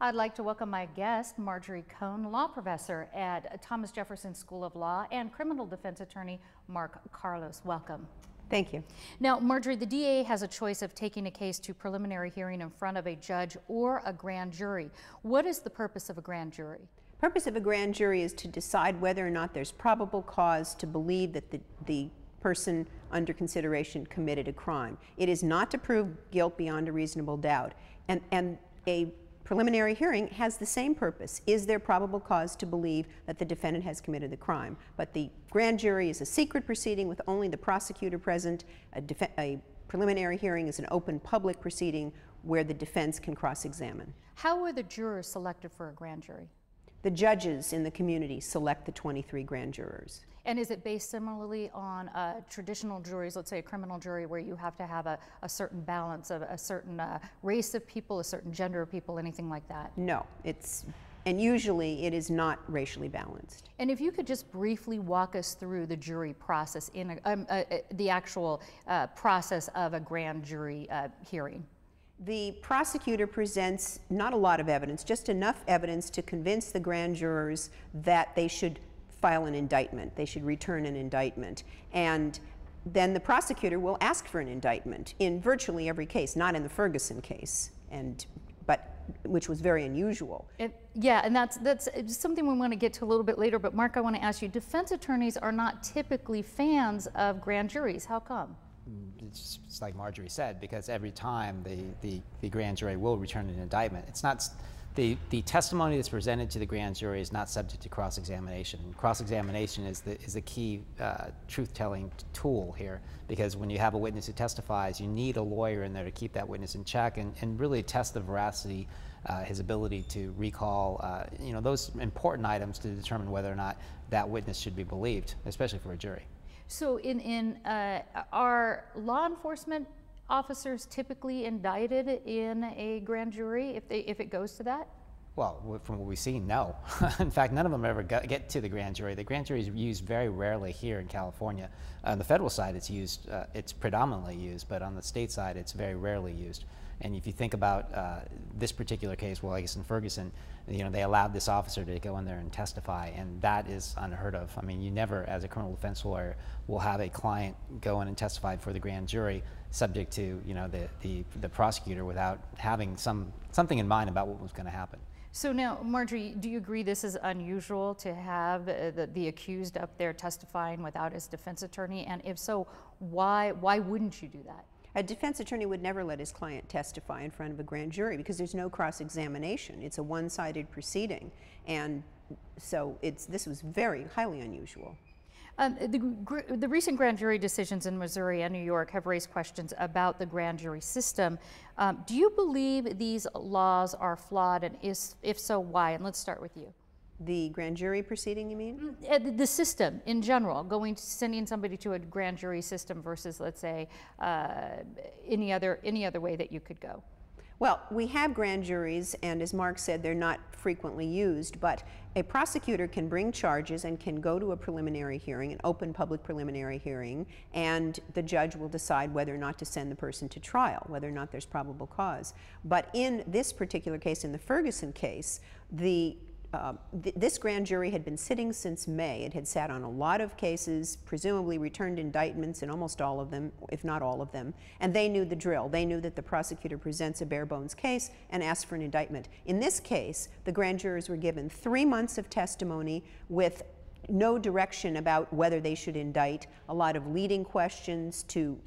I'd like to welcome my guest, Marjorie Cohn, law professor at Thomas Jefferson School of Law and criminal defense attorney Mark Carlos. Welcome. Thank you. Now, Marjorie, the DA has a choice of taking a case to preliminary hearing in front of a judge or a grand jury. What is the purpose of a grand jury? The purpose of a grand jury is to decide whether or not there's probable cause to believe that the person under consideration committed a crime. It is not to prove guilt beyond a reasonable doubt. And a preliminary hearing has the same purpose. Is there probable cause to believe that the defendant has committed the crime? But the grand jury is a secret proceeding with only the prosecutor present. A preliminary hearing is an open public proceeding where the defense can cross-examine. How are the jurors selected for a grand jury? The judges in the community select the 23 grand jurors. And is it based similarly on traditional juries, let's say a criminal jury, where you have to have a certain balance of a certain race of people, a certain gender of people, anything like that? No, and usually it is not racially balanced. And if you could just briefly walk us through the jury process, the actual process of a grand jury hearing. The prosecutor presents not a lot of evidence, just enough evidence to convince the grand jurors that they should file an indictment, they should return an indictment. And then the prosecutor will ask for an indictment in virtually every case, not in the Ferguson case, but which was very unusual. Yeah, and that's something we want to get to a little bit later, but Mark, I want to ask you, defense attorneys are not typically fans of grand juries. How come? It's like Marjorie said, because every time the grand jury will return an indictment. It's not the testimony that's presented to the grand jury is not subject to cross-examination. And cross-examination is the key truth-telling tool here, because when you have a witness who testifies, you need a lawyer in there to keep that witness in check and really test the veracity, his ability to recall, those important items to determine whether or not that witness should be believed, especially for a jury. So are law enforcement officers typically indicted in a grand jury if it goes to that? Well, from what we've seen, no. In fact, none of them ever get to the grand jury. The grand jury is used very rarely here in California. On the federal side, it's predominantly used, but on the state side, it's very rarely used. And if you think about this particular case, well, I guess in Ferguson, they allowed this officer to go in there and testify, and that is unheard of. I mean, you never, as a criminal defense lawyer, will have a client go in and testify for the grand jury, subject to the prosecutor, without having something in mind about what was going to happen. So now, Marjorie, do you agree this is unusual to have the accused up there testifying without his defense attorney? And if so, why wouldn't you do that? A defense attorney would never let his client testify in front of a grand jury because there's no cross-examination. It's a one-sided proceeding. And so this was very highly unusual. The recent grand jury decisions in Missouri and New York have raised questions about the grand jury system. Do you believe these laws are flawed, and if so, why? And let's start with you. The grand jury proceeding, you mean? The system in general, sending somebody to a grand jury system versus, let's say, any other way that you could go. Well, we have grand juries, and as Mark said, they're not frequently used, but a prosecutor can bring charges and can go to a preliminary hearing, an open public preliminary hearing, and the judge will decide whether or not to send the person to trial, whether or not there's probable cause. But in this particular case, in the Ferguson case, this grand jury had been sitting since May. It had sat on a lot of cases, presumably returned indictments in almost all of them, if not all of them, and they knew the drill. They knew that the prosecutor presents a bare-bones case and asks for an indictment. In this case, the grand jurors were given 3 months of testimony with no direction about whether they should indict, a lot of leading questions to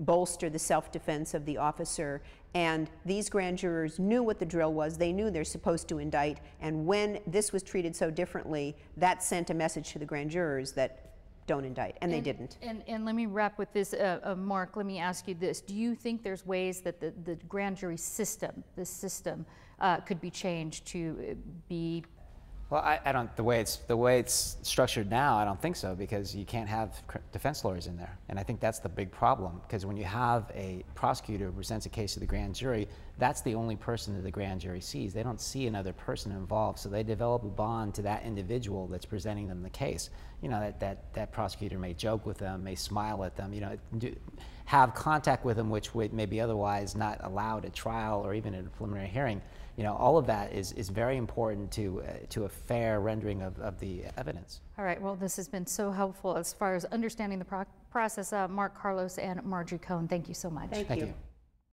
bolster the self-defense of the officer, and these grand jurors knew what the drill was. They knew they're supposed to indict, and when this was treated so differently, that sent a message to the grand jurors that don't indict, and they didn't. And let me wrap with this, Mark, let me ask you this. Do you think there's ways that the grand jury system, could be changed to be? Well, I don't. The way it's structured now, I don't think so, because you can't have defense lawyers in there, and I think that's the big problem. Because when you have a prosecutor who presents a case to the grand jury, that's the only person that the grand jury sees. They don't see another person involved, so they develop a bond to that individual that's presenting them the case. That prosecutor may joke with them, may smile at them, have contact with them, which may be otherwise not allowed at trial or even at a preliminary hearing. You know, all of that is very important to a fair rendering of the evidence. All right, well, this has been so helpful as far as understanding the process. Mark Carlos and Marjorie Cohn, thank you so much. Thank you.